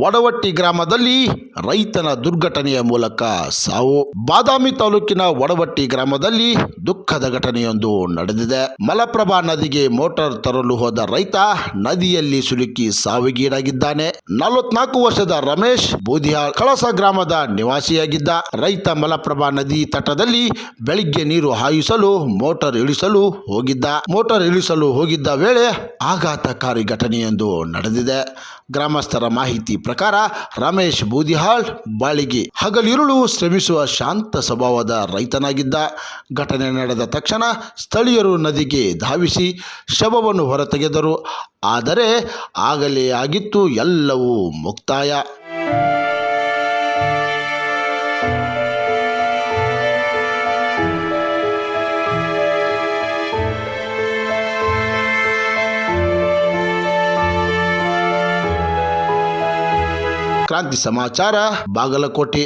ವಡವಟ್ಟಿ ಗ್ರಾಮದಲ್ಲಿ ರೈತನ ದುರ್ಘಟನೆಯ ಮೂಲಕ ಸಾವು. ಬಾದಾಮಿ ತಾಲೂಕಿನ ವಡವಟ್ಟಿ ಗ್ರಾಮದಲ್ಲಿ ದುಃಖದ ಘಟನೆಯೊಂದು ನಡೆದಿದೆ. ಮಲಪ್ರಭಾ ನದಿಗೆ ಮೋಟಾರ್ ತರಲು ಹೋದ ರೈತ ನದಿಯಲ್ಲಿ ಸಿಲುಕಿ ಸಾವಿಗೀಡಾಗಿದ್ದಾನೆ. 44 ವರ್ಷದ ರಮೇಶ್ ಬೂದಿಹಾಳ್ ಕಳಸ ಗ್ರಾಮದ ನಿವಾಸಿಯಾಗಿದ್ದ ರೈತ ಮಲಪ್ರಭಾ ನದಿ ತಟದಲ್ಲಿ ಬೆಳಿಗ್ಗೆ ನೀರು ಹಾಯಿಸಲು ಮೋಟಾರ್ ಇಳಿಸಲು ಹೋಗಿದ್ದ ವೇಳೆ ಆಘಾತಕಾರಿ ಘಟನೆಯೊಂದು ನಡೆದಿದೆ. ಗ್ರಾಮಸ್ಥರ ಮಾಹಿತಿ ಪ್ರಕಾರ ರಮೇಶ್ ಬೂದಿಹಾಳ್ ಬಾಳಿಗೆ ಹಗಲಿರುಳು ಶ್ರಮಿಸುವ ಶಾಂತ ಸ್ವಭಾವದ ರೈತನಾಗಿದ್ದ. ಘಟನೆ ನಡೆದ ತಕ್ಷಣ ಸ್ಥಳೀಯರು ನದಿಗೆ ಧಾವಿಸಿ ಶವವನ್ನು ಹೊರತೆಗೆದರು. ಆದರೆ ಆಗಲೇ ಆಗಿತ್ತು ಎಲ್ಲವೂ ಮುಕ್ತಾಯ. ಕ್ರಾಂತಿ ಸಮಾಚಾರ, ಬಾಗಲಕೋಟೆ.